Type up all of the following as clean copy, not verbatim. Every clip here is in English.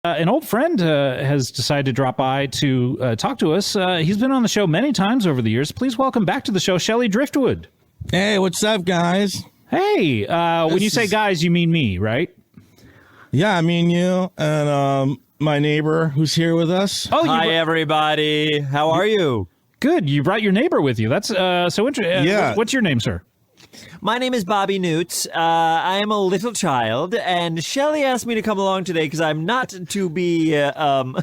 An old friend has decided to drop by to talk to us. He's been on the show many times over the years. Please welcome back to the show, Shelly Driftwood. Hey, what's up, guys? Hey, when you say guys, you mean me, right? Yeah, I mean you and my neighbor who's here with us. Oh, hi, everybody. How are you? Good. You brought your neighbor with you. That's so interesting. Yeah. What's your name, sir? My name is Bobby Newts. I am a little child, and Shelly asked me to come along today because I'm not to be I'm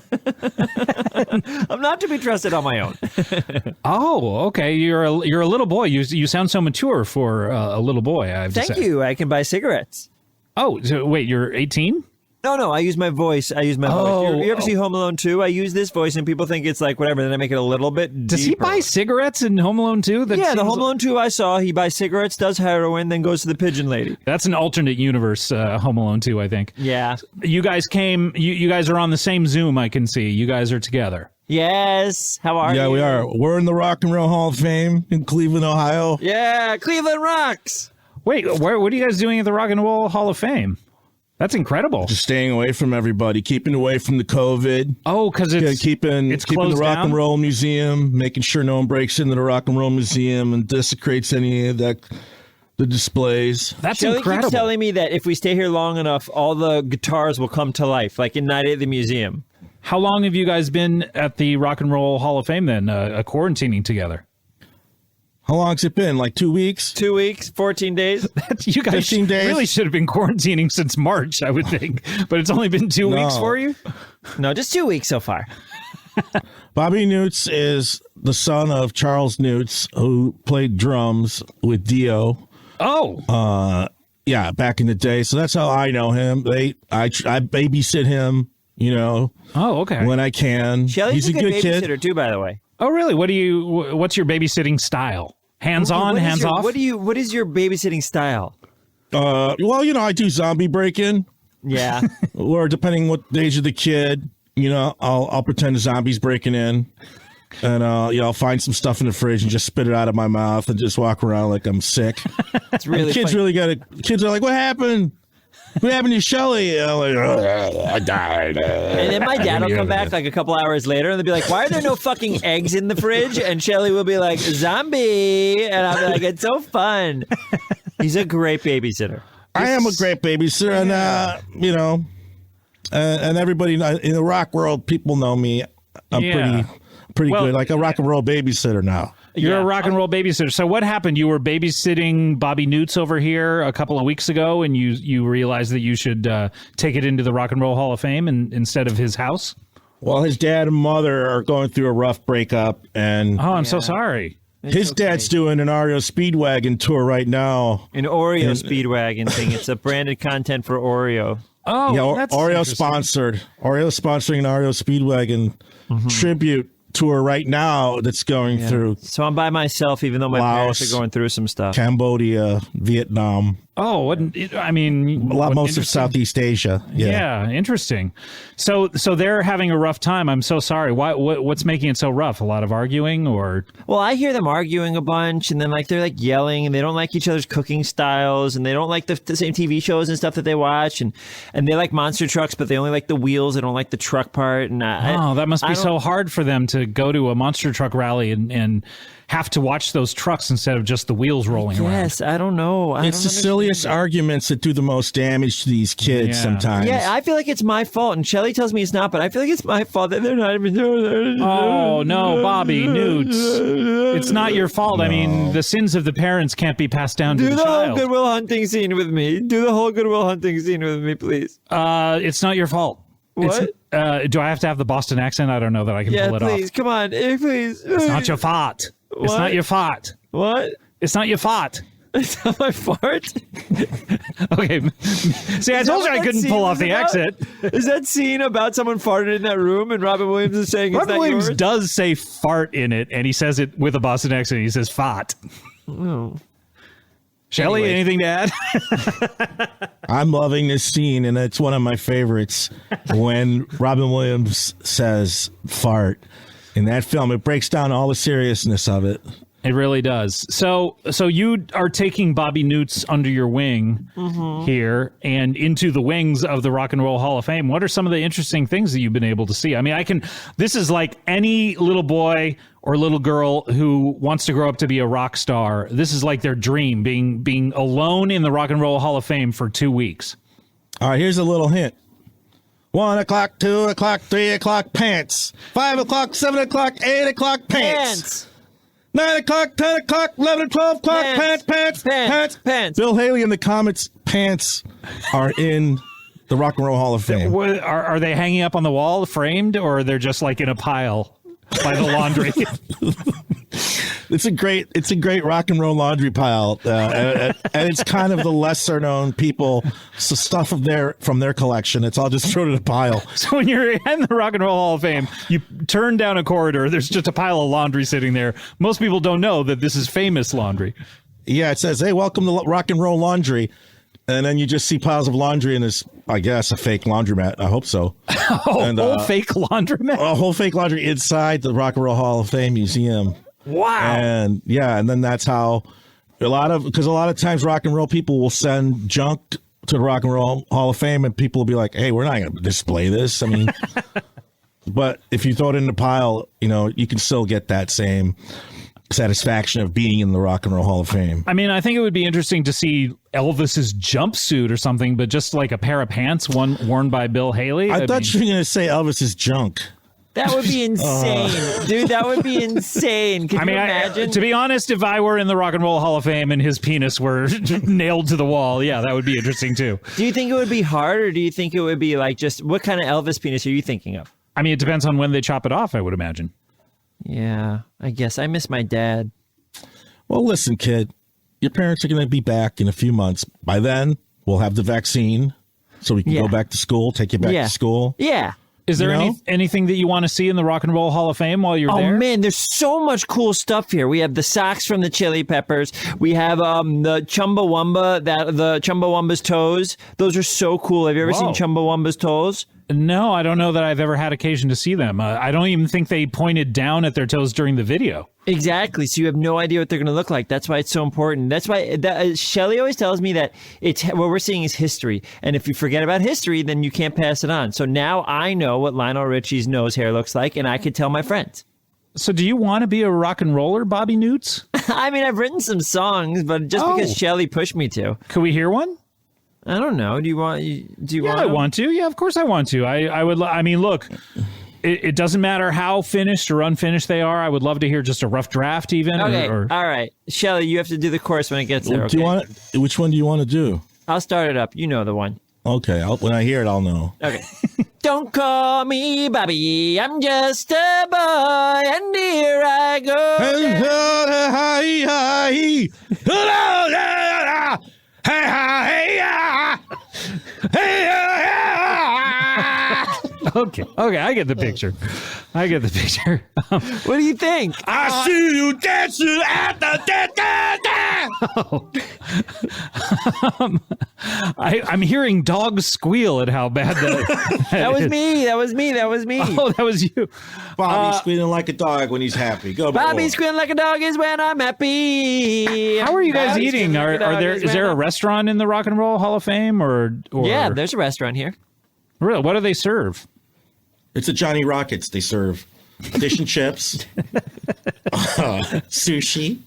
not to be trusted on my own. Oh, okay. You're a little boy. You sound so mature for a little boy. I have to say. Thank you. I can buy cigarettes. Oh, so wait, you're 18? No, I use my voice. You ever see Home Alone 2? I use this voice, and people think it's like whatever. Then I make it a little bit deeper. Does he buy cigarettes in Home Alone 2? Yeah, the Home Alone 2 I saw, he buys cigarettes, does heroin, then goes to the pigeon lady. That's an alternate universe, Home Alone 2, I think. Yeah. You guys came, you guys are on the same Zoom, I can see. You guys are together. Yes. How are you? Yeah, we are. We're in the Rock and Roll Hall of Fame in Cleveland, Ohio. Yeah, Cleveland rocks. Wait, what are you guys doing at the Rock and Roll Hall of Fame? That's incredible. Just staying away from everybody, keeping away from the COVID. Oh, because it's keeping the Rock and Roll Museum, making sure no one breaks into the Rock and Roll Museum and desecrates any of the displays. That's Shelly incredible. keeps telling me that if we stay here long enough, all the guitars will come to life, like in Night at the Museum. How long have you guys been at the Rock and Roll Hall of Fame then, quarantining together? How long's it been? Like 2 weeks? 2 weeks, 14 days. You guys 15 days? really should have been quarantining since March, I would think. But it's only been 2 weeks for you? No, just 2 weeks so far. Bobby Newts is the son of Charles Newts, who played drums with Dio. Oh. Yeah, back in the day. So that's how I know him. I babysit him, Oh, okay. when I can. Shelly's He's a good kid. babysitter too, by the way. Oh, really? What's your babysitting style? Hands on, hands off? What is your babysitting style? Well, I do zombie break-in. Yeah. Or depending what the age of the kid, I'll pretend a zombie's breaking in. And I'll find some stuff in the fridge and just spit it out of my mouth and just walk around like I'm sick. It's really kids funny. Kids are like, what happened? What happened to Shelly? I'm like, I died. And then my dad will come back like a couple hours later and they'll be like, why are there no fucking eggs in the fridge? And Shelly will be like, zombie. And I'll be like, it's so fun. He's a great babysitter. I am a great babysitter. And, and everybody in the rock world, people know me. I'm pretty good. Like a rock and roll babysitter now. You're a rock and roll babysitter. So what happened? You were babysitting Bobby Newts over here a couple of weeks ago, and you realized that you should take it into the Rock and Roll Hall of Fame instead of his house? Well, his dad and mother are going through a rough breakup, and I'm so sorry. His dad's doing an Oreo Speedwagon tour right now. An Oreo Speedwagon thing. It's a branded content for Oreo. Oh, yeah, that's Oreo sponsored. Oreo sponsoring an Oreo Speedwagon tribute tour right now that's going through So I'm by myself, even though my Laos, parents are going through some stuff. Cambodia, Vietnam. Oh, Most of Southeast Asia. Yeah, interesting. So they're having a rough time. I'm so sorry. What's making it so rough? A lot of arguing, or? Well, I hear them arguing a bunch, and then they're like yelling, and they don't like each other's cooking styles, and they don't like the same TV shows and stuff that they watch, and they like monster trucks, but they only like the wheels. They don't like the truck part. And that must be so hard for them to go to a monster truck rally and have to watch those trucks instead of just the wheels rolling around. Yes, I don't know. It's the silliest arguments that do the most damage to these kids sometimes. Yeah, I feel like it's my fault, and Shelly tells me it's not, but I feel like it's my fault that they're not even doing it. Oh, no, Bobby Newts. It's not your fault. No. I mean, the sins of the parents can't be passed down to the child. Do the whole Goodwill Hunting scene with me. Do the whole Goodwill Hunting scene with me, please. It's not your fault. What? Do I have to have the Boston accent? I don't know that I can pull it off. Yeah, please, come on. Please. It's not your fault. What? It's not your fault. What? It's not your fault. It's not my fart? Okay. See, I told you I couldn't pull off the accent. Is that scene about someone farted in that room and Robin Williams is saying, Robin Williams yours? does say fart in it, and he says it with a Boston accent. He says fart. Oh. Shelly, anything to add? I'm loving this scene, and it's one of my favorites when Robin Williams says fart in that film. It breaks down all the seriousness of it. It really does. So you are taking Bobby Newts under your wing here and into the wings of the Rock and Roll Hall of Fame. What are some of the interesting things that you've been able to see? I mean, this is like any little boy or little girl who wants to grow up to be a rock star. This is like their dream, being alone in the Rock and Roll Hall of Fame for 2 weeks. All right, here's a little hint. 1 o'clock, 2 o'clock, 3 o'clock, pants. 5 o'clock, 7 o'clock, 8 o'clock, pants. 9 o'clock, 10 o'clock, 11, 12 o'clock, pants. Bill Haley in the comments, pants are in the Rock and Roll Hall of Fame. Are they hanging up on the wall, framed, or they're just like in a pile by the laundry? It's a great rock and roll laundry pile, and it's kind of the lesser known people, so stuff from their collection. It's all just thrown in a pile. So when you're in the Rock and Roll Hall of Fame, you turn down a corridor. There's just a pile of laundry sitting there. Most people don't know that this is famous laundry. Yeah, it says, "Hey, welcome to Rock and Roll Laundry," and then you just see piles of laundry, and it's, I guess, a fake laundromat. I hope so. Whole fake laundromat. A whole fake laundry inside the Rock and Roll Hall of Fame museum. Wow. And yeah, and then that's how because a lot of times rock and roll people will send junk to the Rock and Roll Hall of Fame, and people will be like, "Hey, we're not going to display this." I mean, but if you throw it in the pile, you can still get that same satisfaction of being in the Rock and Roll Hall of Fame. I mean, I think it would be interesting to see Elvis's jumpsuit or something, but just like a pair of pants worn by Bill Haley. I thought you were going to say Elvis's junk. That would be insane, dude. That would be insane. Can you imagine? To be honest, if I were in the Rock and Roll Hall of Fame and his penis were nailed to the wall, yeah, that would be interesting too. Do you think it would be hard, or do you think it would be like just what kind of Elvis penis are you thinking of? I mean, it depends on when they chop it off, I would imagine. Yeah, I guess I miss my dad. Well, listen, kid, your parents are going to be back in a few months. By then, we'll have the vaccine, so we can go back to school, take you back to school. Yeah. Is there anything that you want to see in the Rock and Roll Hall of Fame while you're there? Oh, man, there's so much cool stuff here. We have the socks from the Chili Peppers. We have the Chumbawamba, the Chumbawamba's toes. Those are so cool. Have you ever seen Chumbawamba's toes? No, I don't know that I've ever had occasion to see them. I don't even think they pointed down at their toes during the video. Exactly. So you have no idea what they're going to look like. That's why it's so important. That's why Shelly always tells me that what we're seeing is history. And if you forget about history, then you can't pass it on. So now I know what Lionel Richie's nose hair looks like, and I could tell my friends. So do you want to be a rock and roller, Bobby Newts? I mean, I've written some songs, but just because Shelly pushed me to. Could we hear one? I don't know. Do you want? Yeah, I want to. Yeah, of course I want to. I would. I mean, look, it doesn't matter how finished or unfinished they are. I would love to hear just a rough draft, even. Okay. All right, Shelly, you have to do the chorus when it gets there. Okay? Which one do you want to do? I'll start it up. You know the one. Okay. When I hear it, I'll know. Okay. Don't call me Bobby. I'm just a boy, and here I go. Okay, I get the picture. What do you think? I see you dancing at the I'm hearing dogs squeal at how bad that was me. That was me. Oh, that was you. Bobby's squealing like a dog when he's happy. Go, Bobby squealing like a dog is when I'm happy. How are you guys eating? Is there a restaurant in the Rock and Roll Hall of Fame or? Yeah, there's a restaurant here. Really? What do they serve? It's a Johnny Rockets. They serve fish and chips, sushi,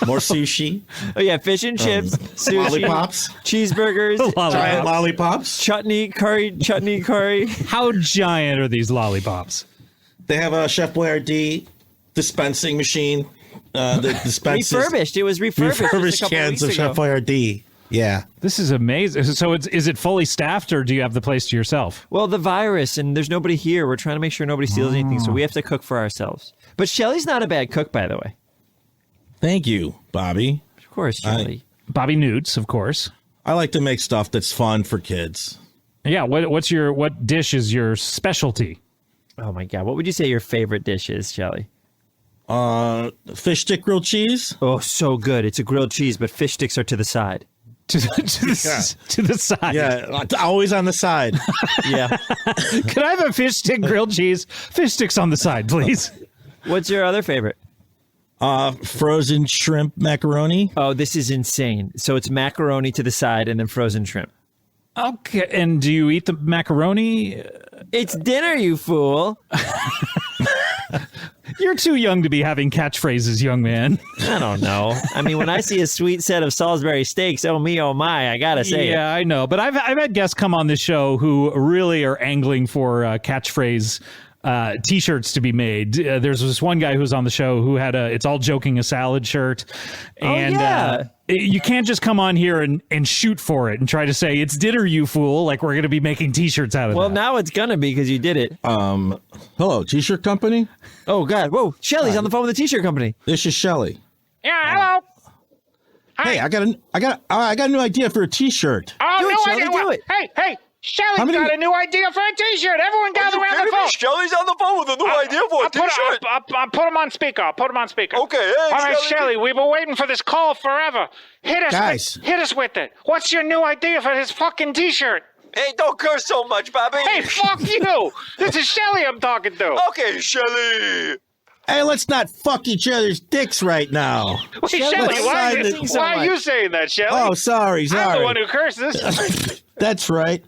more sushi. Oh yeah, fish and chips, sushi, lollipops, cheeseburgers, giant lollipops, chutney curry. How giant are these lollipops? They have a Chef Boyardee dispensing machine. The dispenses refurbished. It was refurbished cans of Chef Boyardee. Yeah. This is amazing. So is it fully staffed, or do you have the place to yourself? Well, the virus, and there's nobody here. We're trying to make sure nobody steals anything, so we have to cook for ourselves. But Shelly's not a bad cook, by the way. Thank you, Bobby. Of course, Shelly. Bobby Newts, of course. I like to make stuff that's fun for kids. Yeah. What dish is your specialty? Oh my God. What would you say your favorite dish is, Shelly? Fish stick grilled cheese. Oh, so good. It's a grilled cheese, but fish sticks are to the side. To the side. Yeah, always on the side. Yeah. Could I have a fish stick grilled cheese? Fish sticks on the side, please. What's your other favorite? Frozen shrimp macaroni. Oh, this is insane. So it's macaroni to the side and then frozen shrimp. Okay, and do you eat the macaroni? It's dinner, you fool. You're too young to be having catchphrases, young man. I don't know. I mean, when I see a sweet set of Salisbury steaks, oh me, oh my, I gotta say it. Yeah, I know. But I've had guests come on this show who really are angling for catchphrase T-shirts to be made. There's this one guy who was on the show who had "It's all joking, a salad" shirt, and you can't just come on here and shoot for it and try to say it's dinner, you fool. Like we're going to be making T-shirts out of Well, that. now it's gonna be because you did it. Hello, T-shirt Company. Oh God! Whoa, Shelly's on the phone with the T-shirt company. This is Shelly. Yeah, hello. Hey, I got a new idea for a T-shirt. Oh, Do it, no Shelly, idea. do it. Hey, Shelly's How many- got a new idea for a T-shirt. Everyone gather around the phone. Shelly's on the phone with a new idea for a T-shirt. I'll put him on speaker. Okay, hey, All right, Shelly. Shelly, we've been waiting for this call forever. Hit us, Guys. hit us with it. What's your new idea for his fucking T-shirt? Hey, don't curse so much, Bobby. Hey, fuck you. This is Shelly I'm talking to. Okay, Shelly. Hey, let's not fuck each other's dicks right now. Wait, Shelly, Shelly, let's why, sign this- why are you saying that, Shelly? Oh, sorry. I'm the one who curses. That's right.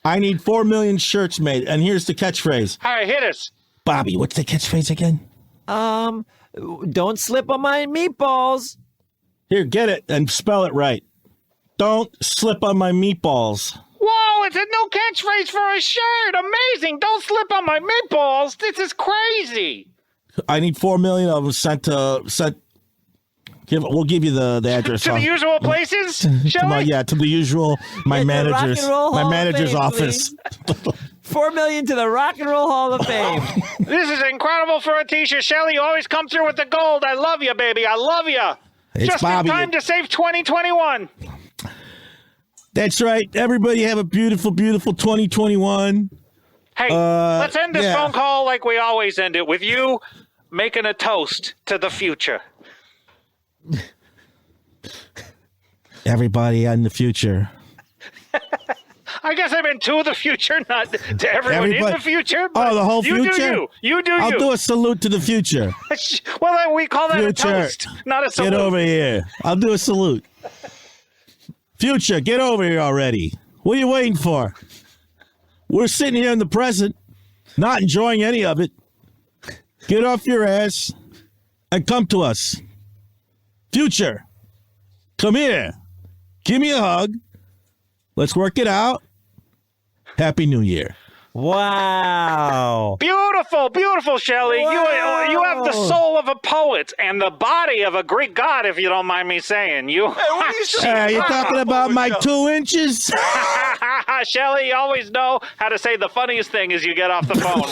I need 4 million shirts made, and here's the catchphrase. All right, hit us. Bobby, what's the catchphrase again? Don't slip on my meatballs. Here, get it and spell it right. Don't slip on my meatballs. Whoa, it's a new catchphrase for a shirt. Amazing. Don't slip on my meatballs. This is crazy. I need 4 million of them sent. We'll give you the address. To the usual places, Shelly? To the usual. My At the manager's Rock and Roll Hall of manager's Fame, office. 4 million to the Rock and Roll Hall of Fame. This is incredible for a T-shirt. Shelly, you always come through with the gold. I love you, baby. I love you. It's Just Bobby. in time to save 2021. That's right. Everybody have a beautiful, beautiful 2021. Hey, let's end this yeah. phone call like we always end it, with you making a toast to the future. Everybody in the future. I guess I meant to the future, not to everyone in the future. Oh, the whole you future? Do you. You do I'll you. do a salute to the future. Well, we call that Future. a toast, not a salute. Get over here. I'll do a salute. Future, get over here already. What are you waiting for? We're sitting here in the present, not enjoying any of it. Get off your ass and come to us. Future, come here. Give me a hug. Let's work it out. Happy New Year. Wow. Beautiful, beautiful, Shelley. Wow. You have the soul of a poet and the body of a Greek god, if you don't mind me saying. You, Hey, what are you saying? You're talking about my 2 inches? Shelley, you always know how to say the funniest thing as you get off the phone.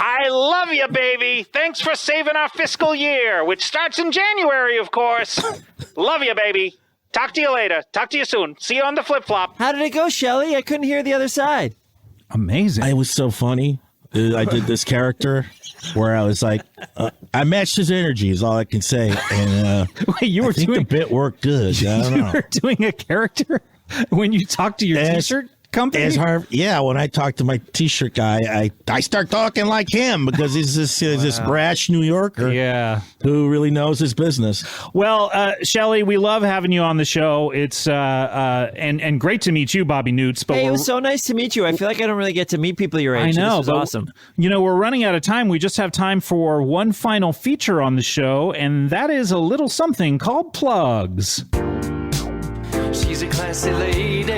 I love you, baby. Thanks for saving our fiscal year, which starts in January, of course. Love you, baby. Talk to you later. Talk to you soon. See you on the flip-flop. How did it go, Shelly? I couldn't hear the other side. Amazing. It was so funny. I did this character where I was like, I matched his energy is all I can say. And Wait, you were I think doing the bit worked good. I don't you know. were doing a character when you talked to your As- T-shirt company. When I talk to my T-shirt guy, I start talking like him because he's this brash New Yorker Yeah. who really knows his business. Well, Shelly, we love having you on the show. It's and great to meet you, Bobby Newts. But Hey, it we're- was so nice to meet you. I feel like I don't really get to meet people your I age. so know, This was but awesome. you know, we're running out of time. We just have time for one final feature on the show, and that is a little something called plugs. She's a classy lady,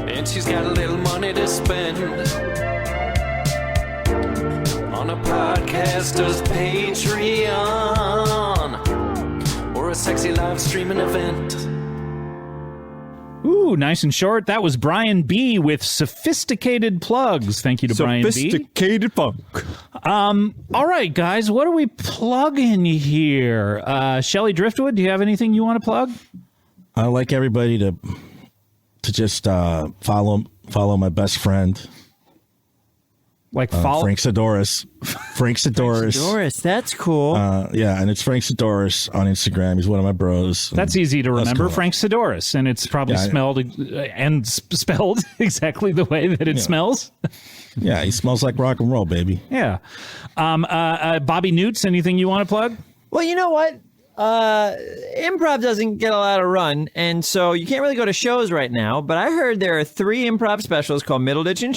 and she's got a little money to spend on a podcaster's Patreon or a sexy live streaming event. Ooh, nice and short. That was Brian B. with Sophisticated Plugs. Thank you to Brian B. Sophisticated funk. All right, guys, what are we plugging here? Shelly Driftwood, do you have anything you want to plug? I like everybody to just follow my best friend, Like follow. Frank Sidoris. Frank Sidoris. Doris, that's cool. Yeah, and it's Frank Sidoris on Instagram. He's one of my bros. That's easy to remember, cool. Frank Sidoris, and it's probably Yeah, spelled exactly the way that it smells. Yeah, he smells like rock and roll, baby. Yeah. Bobby Newts, anything you want to plug? Well, you know what? Improv doesn't get a lot of run, and so you can't really go to shows right now. But I heard there are 3 improv specials called Middleditch and